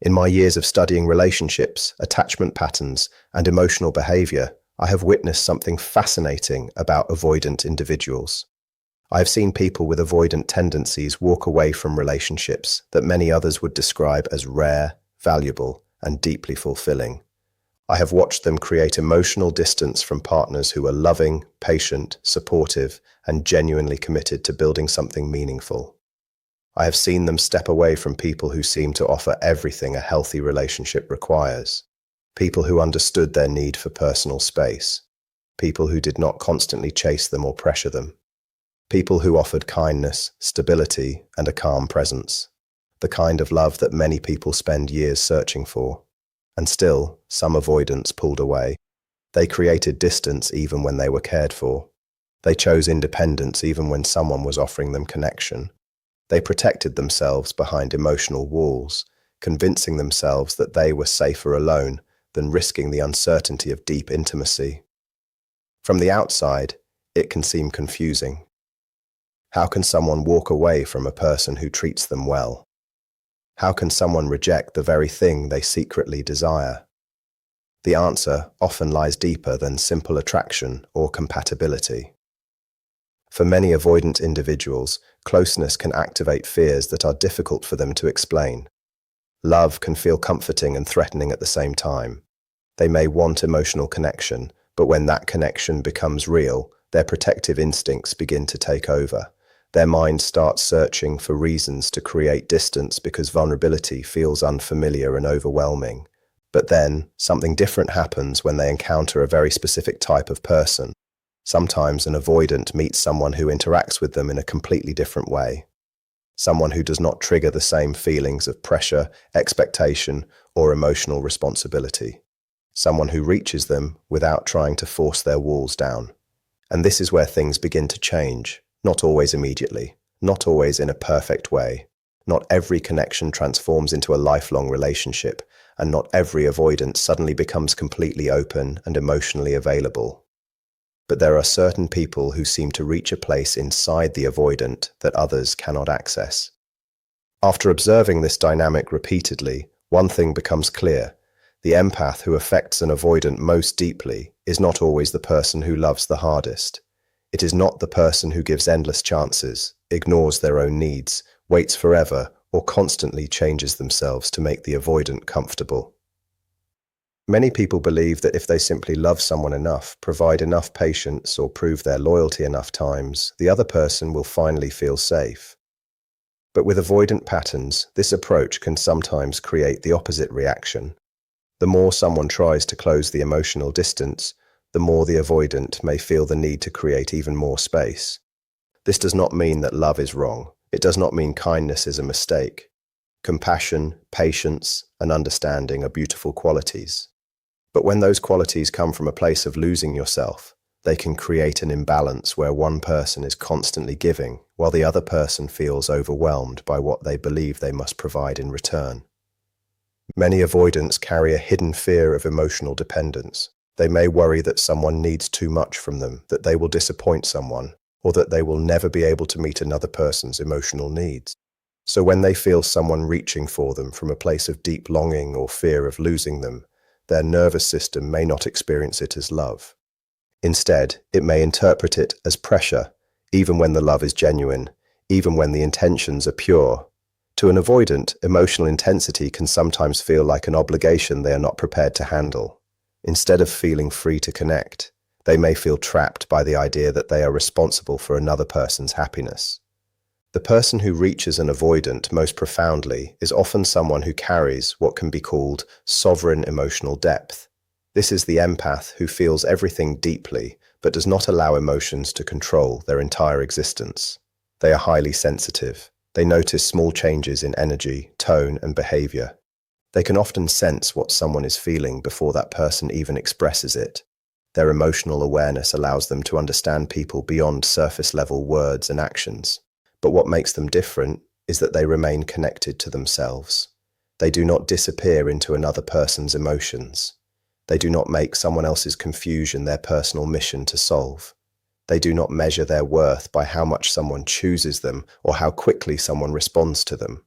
In my years of studying relationships, attachment patterns, and emotional behavior, I have witnessed something fascinating about avoidant individuals. I have seen people with avoidant tendencies walk away from relationships that many others would describe as rare, valuable, and deeply fulfilling. I have watched them create emotional distance from partners who are loving, patient, supportive, and genuinely committed to building something meaningful. I have seen them step away from people who seem to offer everything a healthy relationship requires. People who understood their need for personal space. People who did not constantly chase them or pressure them. People who offered kindness, stability, and a calm presence. The kind of love that many people spend years searching for. And still, some avoidants pulled away. They created distance even when they were cared for. They chose independence even when someone was offering them connection. They protected themselves behind emotional walls, convincing themselves that they were safer alone than risking the uncertainty of deep intimacy. From the outside, it can seem confusing. How can someone walk away from a person who treats them well? How can someone reject the very thing they secretly desire? The answer often lies deeper than simple attraction or compatibility. For many avoidant individuals, closeness can activate fears that are difficult for them to explain. Love can feel comforting and threatening at the same time. They may want emotional connection, but when that connection becomes real, their protective instincts begin to take over. Their mind starts searching for reasons to create distance because vulnerability feels unfamiliar and overwhelming. But then, something different happens when they encounter a very specific type of person. Sometimes an avoidant meets someone who interacts with them in a completely different way. Someone who does not trigger the same feelings of pressure, expectation, or emotional responsibility. Someone who reaches them without trying to force their walls down. And this is where things begin to change, not always immediately, not always in a perfect way. Not every connection transforms into a lifelong relationship, and not every avoidant suddenly becomes completely open and emotionally available. But there are certain people who seem to reach a place inside the avoidant that others cannot access. After observing this dynamic repeatedly, one thing becomes clear. The empath who affects an avoidant most deeply is not always the person who loves the hardest. It is not the person who gives endless chances, ignores their own needs, waits forever, or constantly changes themselves to make the avoidant comfortable. Many people believe that if they simply love someone enough, provide enough patience, or prove their loyalty enough times, the other person will finally feel safe. But with avoidant patterns, this approach can sometimes create the opposite reaction. The more someone tries to close the emotional distance, the more the avoidant may feel the need to create even more space. This does not mean that love is wrong. It does not mean kindness is a mistake. Compassion, patience, and understanding are beautiful qualities. But when those qualities come from a place of losing yourself, they can create an imbalance where one person is constantly giving, while the other person feels overwhelmed by what they believe they must provide in return. Many avoidants carry a hidden fear of emotional dependence. They may worry that someone needs too much from them, that they will disappoint someone, or that they will never be able to meet another person's emotional needs. So when they feel someone reaching for them from a place of deep longing or fear of losing them, their nervous system may not experience it as love. Instead, it may interpret it as pressure, even when the love is genuine, even when the intentions are pure. To an avoidant, emotional intensity can sometimes feel like an obligation they are not prepared to handle. Instead of feeling free to connect, they may feel trapped by the idea that they are responsible for another person's happiness. The person who reaches an avoidant most profoundly is often someone who carries what can be called sovereign emotional depth. This is the empath who feels everything deeply, but does not allow emotions to control their entire existence. They are highly sensitive. They notice small changes in energy, tone, and behavior. They can often sense what someone is feeling before that person even expresses it. Their emotional awareness allows them to understand people beyond surface-level words and actions. But what makes them different is that they remain connected to themselves. They do not disappear into another person's emotions. They do not make someone else's confusion their personal mission to solve. They do not measure their worth by how much someone chooses them or how quickly someone responds to them.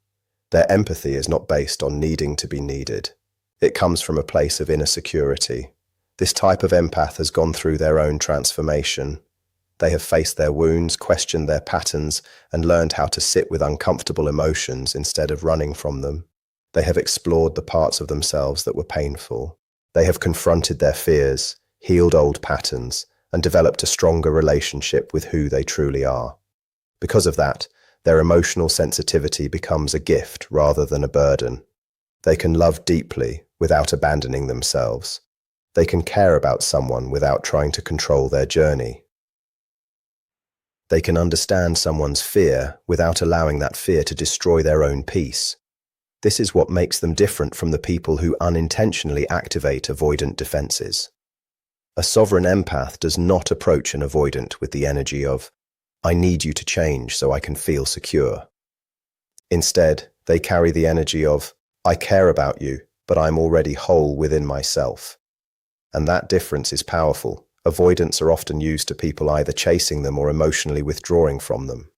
Their empathy is not based on needing to be needed. It comes from a place of inner security. This type of empath has gone through their own transformation. They have faced their wounds, questioned their patterns, and learned how to sit with uncomfortable emotions instead of running from them. They have explored the parts of themselves that were painful. They have confronted their fears, healed old patterns, and developed a stronger relationship with who they truly are. Because of that, their emotional sensitivity becomes a gift rather than a burden. They can love deeply without abandoning themselves. They can care about someone without trying to control their journey. They can understand someone's fear without allowing that fear to destroy their own peace. This is what makes them different from the people who unintentionally activate avoidant defenses. A sovereign empath does not approach an avoidant with the energy of, "I need you to change so I can feel secure." Instead, they carry the energy of, "I care about you, but I'm already whole within myself." And that difference is powerful. Avoidants are often used to people either chasing them or emotionally withdrawing from them.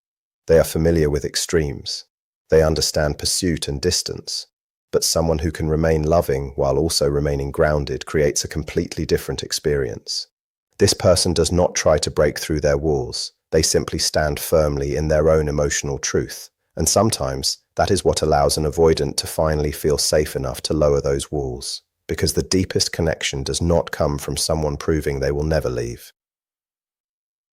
They are familiar with extremes. They understand pursuit and distance. But someone who can remain loving while also remaining grounded creates a completely different experience. This person does not try to break through their walls. They simply stand firmly in their own emotional truth. And sometimes that is what allows an avoidant to finally feel safe enough to lower those walls. Because the deepest connection does not come from someone proving they will never leave.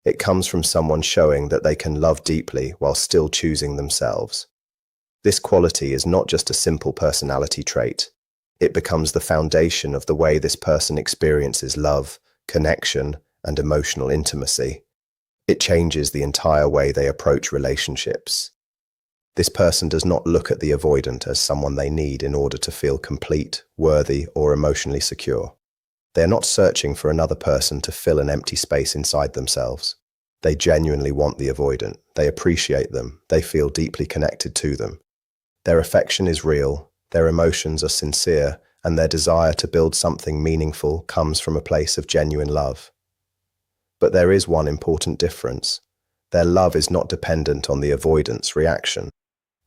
It comes from someone showing that they can love deeply while still choosing themselves. This quality is not just a simple personality trait. It becomes the foundation of the way this person experiences love, connection, and emotional intimacy. It changes the entire way they approach relationships. This person does not look at the avoidant as someone they need in order to feel complete, worthy, or emotionally secure. They are not searching for another person to fill an empty space inside themselves. They genuinely want the avoidant. They appreciate them. They feel deeply connected to them. Their affection is real, their emotions are sincere, and their desire to build something meaningful comes from a place of genuine love. But there is one important difference. Their love is not dependent on the avoidant's reaction.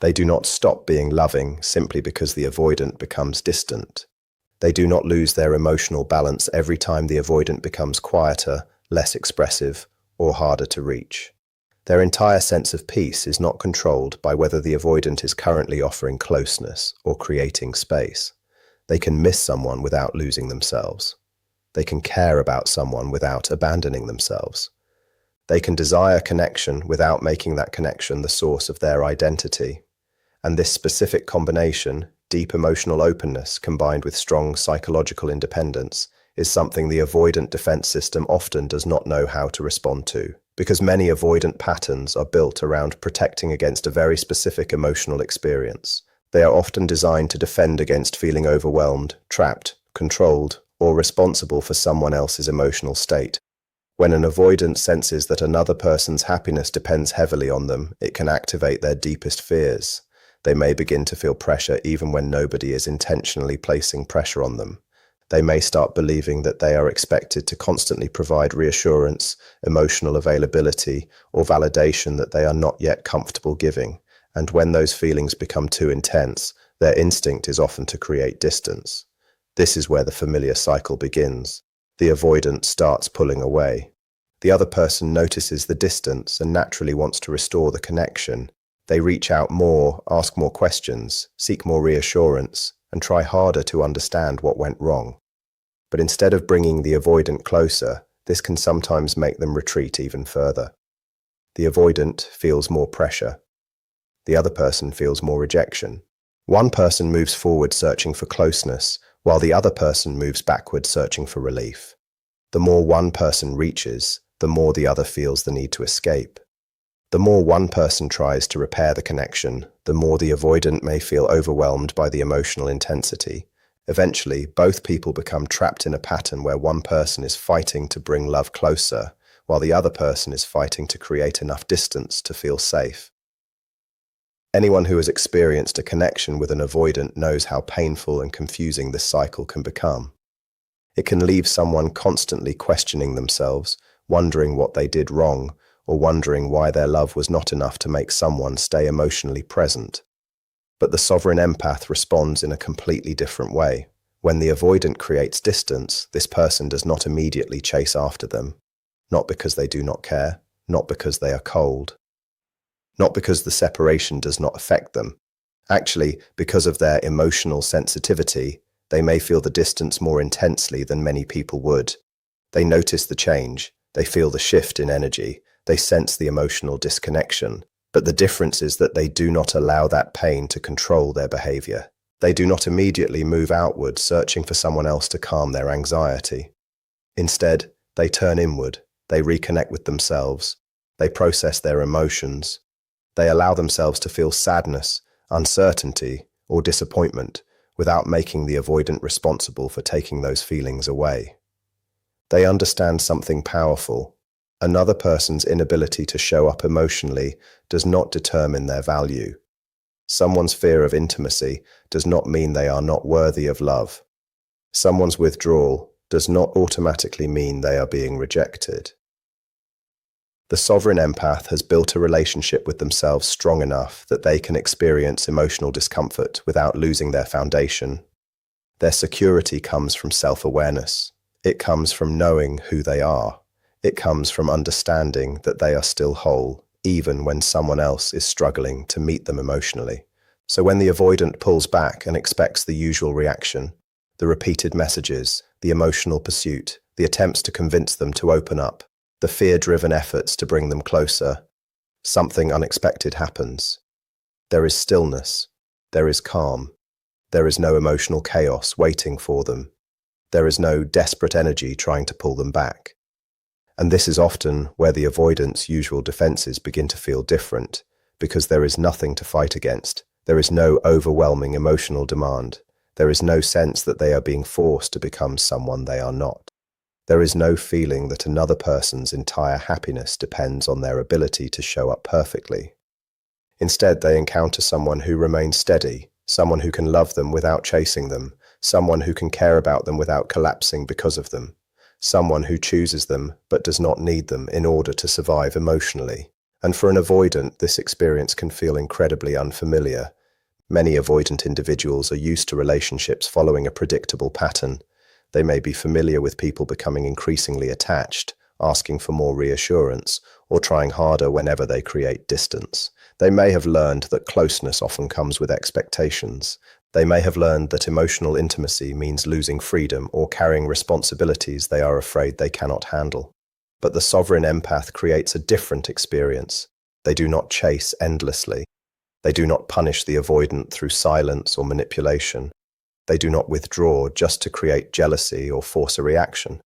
They do not stop being loving simply because the avoidant becomes distant. They do not lose their emotional balance every time the avoidant becomes quieter, less expressive, or harder to reach. Their entire sense of peace is not controlled by whether the avoidant is currently offering closeness or creating space. They can miss someone without losing themselves. They can care about someone without abandoning themselves. They can desire connection without making that connection the source of their identity. And this specific combination, deep emotional openness combined with strong psychological independence, is something the avoidant defense system often does not know how to respond to, because many avoidant patterns are built around protecting against a very specific emotional experience. They are often designed to defend against feeling overwhelmed, trapped, controlled, or responsible for someone else's emotional state. When an avoidant senses that another person's happiness depends heavily on them, it can activate their deepest fears. They may begin to feel pressure even when nobody is intentionally placing pressure on them. They may start believing that they are expected to constantly provide reassurance, emotional availability, or validation that they are not yet comfortable giving. And when those feelings become too intense, their instinct is often to create distance. This is where the familiar cycle begins. The avoidant starts pulling away. The other person notices the distance and naturally wants to restore the connection. They reach out more, ask more questions, seek more reassurance, and try harder to understand what went wrong. But instead of bringing the avoidant closer, this can sometimes make them retreat even further. The avoidant feels more pressure. The other person feels more rejection. One person moves forward searching for closeness, while the other person moves backward searching for relief. The more one person reaches, the more the other feels the need to escape. The more one person tries to repair the connection, the more the avoidant may feel overwhelmed by the emotional intensity. Eventually, both people become trapped in a pattern where one person is fighting to bring love closer, while the other person is fighting to create enough distance to feel safe. Anyone who has experienced a connection with an avoidant knows how painful and confusing this cycle can become. It can leave someone constantly questioning themselves, wondering what they did wrong, or wondering why their love was not enough to make someone stay emotionally present. But the sovereign empath responds in a completely different way. When the avoidant creates distance, this person does not immediately chase after them, not because they do not care, not because they are cold, not because the separation does not affect them. Actually, because of their emotional sensitivity, they may feel the distance more intensely than many people would. They notice the change, they feel the shift in energy, they sense the emotional disconnection. But the difference is that they do not allow that pain to control their behavior. They do not immediately move outward searching for someone else to calm their anxiety. Instead, they turn inward, they reconnect with themselves, they process their emotions, they allow themselves to feel sadness, uncertainty, or disappointment without making the avoidant responsible for taking those feelings away. They understand something powerful. Another person's inability to show up emotionally does not determine their value. Someone's fear of intimacy does not mean they are not worthy of love. Someone's withdrawal does not automatically mean they are being rejected. The sovereign empath has built a relationship with themselves strong enough that they can experience emotional discomfort without losing their foundation. Their security comes from self-awareness. It comes from knowing who they are. It comes from understanding that they are still whole, even when someone else is struggling to meet them emotionally. So when the avoidant pulls back and expects the usual reaction, the repeated messages, the emotional pursuit, the attempts to convince them to open up, the fear-driven efforts to bring them closer, something unexpected happens. There is stillness. There is calm. There is no emotional chaos waiting for them. There is no desperate energy trying to pull them back. And this is often where the avoidant's usual defenses begin to feel different, because there is nothing to fight against. There is no overwhelming emotional demand. There is no sense that they are being forced to become someone they are not. There is no feeling that another person's entire happiness depends on their ability to show up perfectly. Instead, they encounter someone who remains steady, someone who can love them without chasing them, someone who can care about them without collapsing because of them, someone who chooses them but does not need them in order to survive emotionally. And for an avoidant, this experience can feel incredibly unfamiliar. Many avoidant individuals are used to relationships following a predictable pattern. They may be familiar with people becoming increasingly attached, asking for more reassurance, or trying harder whenever they create distance. They may have learned that closeness often comes with expectations. They may have learned that emotional intimacy means losing freedom or carrying responsibilities they are afraid they cannot handle. But the sovereign empath creates a different experience. They do not chase endlessly. They do not punish the avoidant through silence or manipulation. They do not withdraw just to create jealousy or force a reaction.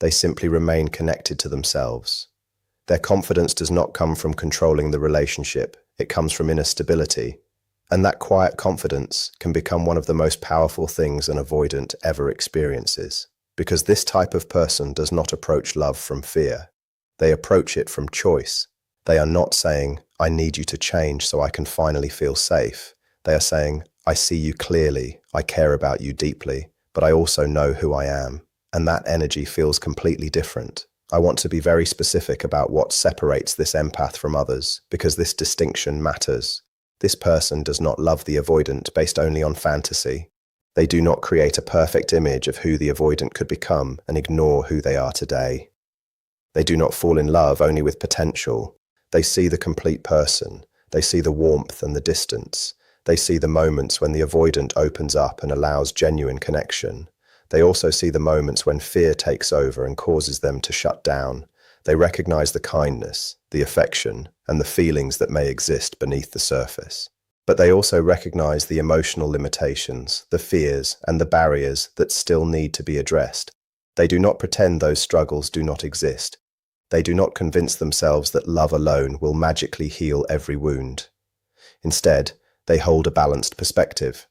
They simply remain connected to themselves. Their confidence does not come from controlling the relationship. It comes from inner stability. And that quiet confidence can become one of the most powerful things an avoidant ever experiences. Because this type of person does not approach love from fear. They approach it from choice. They are not saying, "I need you to change so I can finally feel safe." They are saying, "I see you clearly, I care about you deeply, but I also know who I am." And that energy feels completely different. I want to be very specific about what separates this empath from others, because this distinction matters. This person does not love the avoidant based only on fantasy. They do not create a perfect image of who the avoidant could become and ignore who they are today. They do not fall in love only with potential. They see the complete person. They see the warmth and the distance. They see the moments when the avoidant opens up and allows genuine connection. They also see the moments when fear takes over and causes them to shut down. They recognize the kindness, the affection, and the feelings that may exist beneath the surface. But they also recognize the emotional limitations, the fears, and the barriers that still need to be addressed. They do not pretend those struggles do not exist. They do not convince themselves that love alone will magically heal every wound. Instead, they hold a balanced perspective.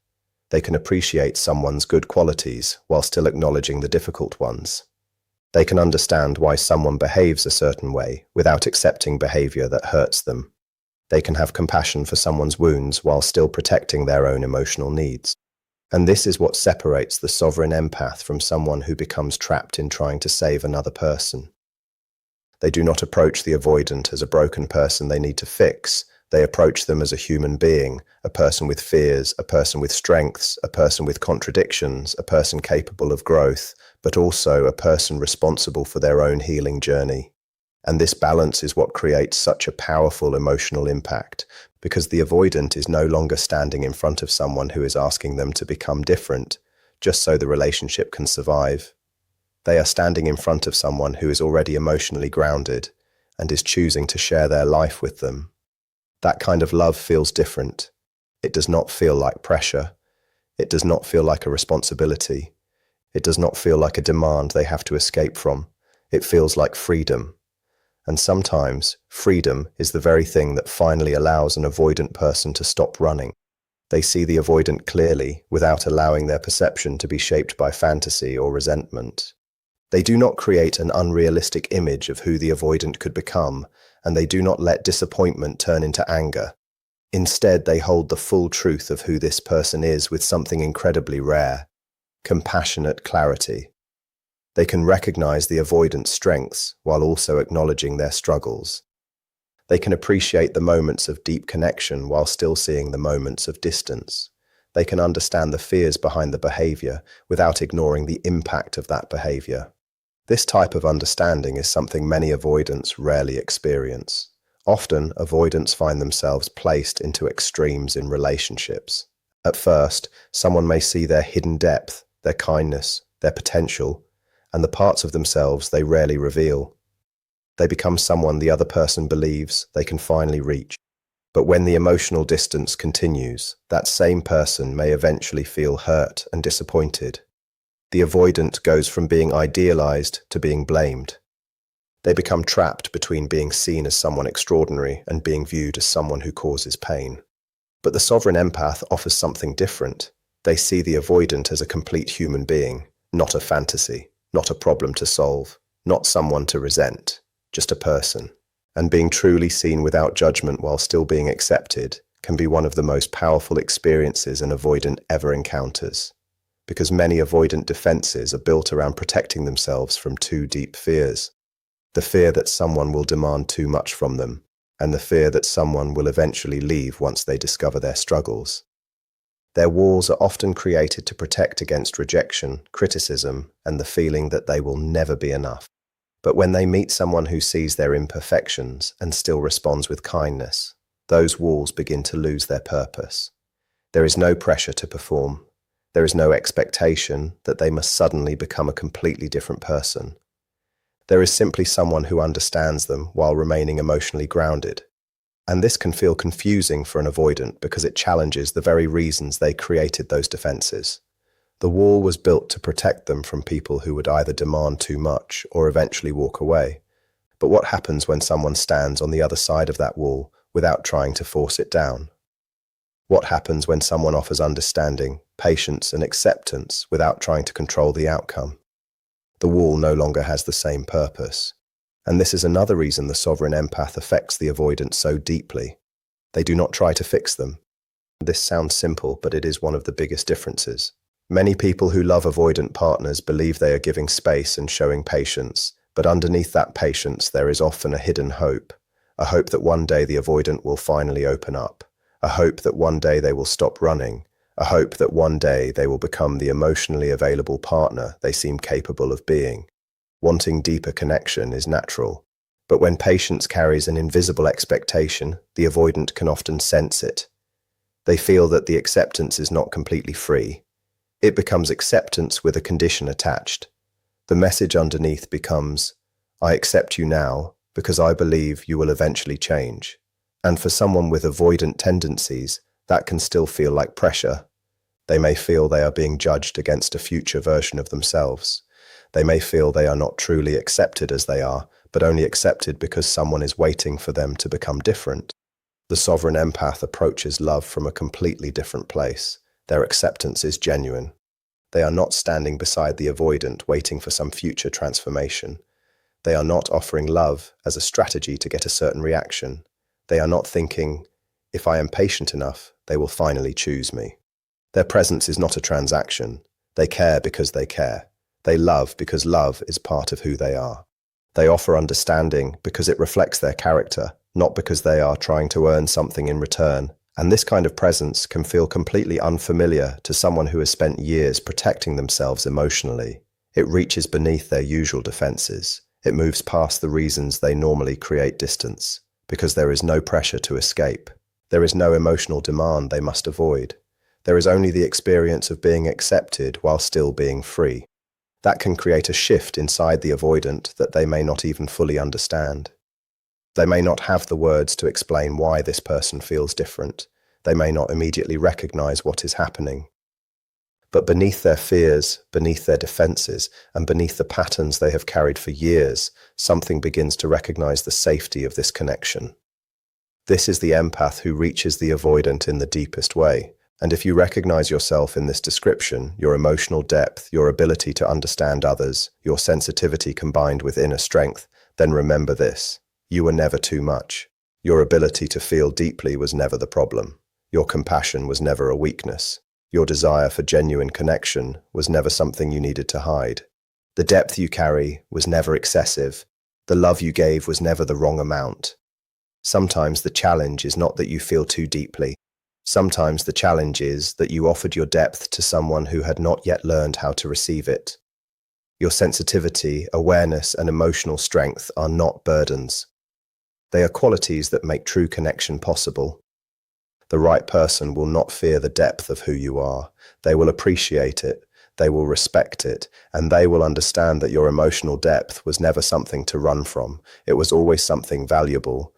They can appreciate someone's good qualities while still acknowledging the difficult ones. They can understand why someone behaves a certain way without accepting behavior that hurts them. They can have compassion for someone's wounds while still protecting their own emotional needs. And this is what separates the sovereign empath from someone who becomes trapped in trying to save another person. They do not approach the avoidant as a broken person they need to fix, They approach them as a human being, a person with fears, a person with strengths, a person with contradictions, a person capable of growth, but also a person responsible for their own healing journey. And this balance is what creates such a powerful emotional impact, because the avoidant is no longer standing in front of someone who is asking them to become different, just so the relationship can survive. They are standing in front of someone who is already emotionally grounded and is choosing to share their life with them. That kind of love feels different. It does not feel like pressure. It does not feel like a responsibility. It does not feel like a demand they have to escape from. It feels like freedom. And sometimes, freedom is the very thing that finally allows an avoidant person to stop running. They see the avoidant clearly, without allowing their perception to be shaped by fantasy or resentment. They do not create an unrealistic image of who the avoidant could become, and they do not let disappointment turn into anger. Instead, they hold the full truth of who this person is with something incredibly rare: compassionate clarity. They can recognize the avoidant's strengths while also acknowledging their struggles. They can appreciate the moments of deep connection while still seeing the moments of distance. They can understand the fears behind the behavior without ignoring the impact of that behavior. This type of understanding is something many avoidants rarely experience. Often, avoidants find themselves placed into extremes in relationships. At first, someone may see their hidden depth, their kindness, their potential, and the parts of themselves they rarely reveal. They become someone the other person believes they can finally reach. But when the emotional distance continues, that same person may eventually feel hurt and disappointed. The avoidant goes from being idealized to being blamed. They become trapped between being seen as someone extraordinary and being viewed as someone who causes pain. But the sovereign empath offers something different. They see the avoidant as a complete human being, not a fantasy, not a problem to solve, not someone to resent, just a person. And being truly seen without judgment while still being accepted can be one of the most powerful experiences an avoidant ever encounters. Because many avoidant defenses are built around protecting themselves from two deep fears: the fear that someone will demand too much from them, and the fear that someone will eventually leave once they discover their struggles. Their walls are often created to protect against rejection, criticism, and the feeling that they will never be enough. But when they meet someone who sees their imperfections and still responds with kindness, those walls begin to lose their purpose. There is no pressure to perform. There is no expectation that they must suddenly become a completely different person. There is simply someone who understands them while remaining emotionally grounded. And this can feel confusing for an avoidant because it challenges the very reasons they created those defenses. The wall was built to protect them from people who would either demand too much or eventually walk away. But what happens when someone stands on the other side of that wall without trying to force it down? What happens when someone offers understanding, patience, and acceptance without trying to control the outcome? The wall no longer has the same purpose. And this is another reason the sovereign empath affects the avoidant so deeply. They do not try to fix them. This sounds simple, but it is one of the biggest differences. Many people who love avoidant partners believe they are giving space and showing patience, but underneath that patience there is often a hidden hope. A hope that one day the avoidant will finally open up. A hope that one day they will stop running. A hope that one day they will become the emotionally available partner they seem capable of being. Wanting deeper connection is natural, but when patience carries an invisible expectation, the avoidant can often sense it. They feel that the acceptance is not completely free. It becomes acceptance with a condition attached. The message underneath becomes, "I accept you now because I believe you will eventually change." And for someone with avoidant tendencies, that can still feel like pressure. They may feel they are being judged against a future version of themselves. They may feel they are not truly accepted as they are, but only accepted because someone is waiting for them to become different. The sovereign empath approaches love from a completely different place. Their acceptance is genuine. They are not standing beside the avoidant waiting for some future transformation. They are not offering love as a strategy to get a certain reaction. They are not thinking, "If I am patient enough, they will finally choose me." Their presence is not a transaction. They care because they care. They love because love is part of who they are. They offer understanding because it reflects their character, not because they are trying to earn something in return. And this kind of presence can feel completely unfamiliar to someone who has spent years protecting themselves emotionally. It reaches beneath their usual defenses. It moves past the reasons they normally create distance, because there is no pressure to escape. There is no emotional demand they must avoid. There is only the experience of being accepted while still being free. That can create a shift inside the avoidant that they may not even fully understand. They may not have the words to explain why this person feels different. They may not immediately recognize what is happening. But beneath their fears, beneath their defenses, and beneath the patterns they have carried for years, something begins to recognize the safety of this connection. This is the empath who reaches the avoidant in the deepest way. And if you recognize yourself in this description, your emotional depth, your ability to understand others, your sensitivity combined with inner strength, then remember this: you were never too much. Your ability to feel deeply was never the problem. Your compassion was never a weakness. Your desire for genuine connection was never something you needed to hide. The depth you carry was never excessive. The love you gave was never the wrong amount. Sometimes the challenge is not that you feel too deeply. Sometimes the challenge is that you offered your depth to someone who had not yet learned how to receive it. Your sensitivity, awareness, and emotional strength are not burdens. They are qualities that make true connection possible. The right person will not fear the depth of who you are. They will appreciate it, they will respect it, and they will understand that your emotional depth was never something to run from. It was always something valuable.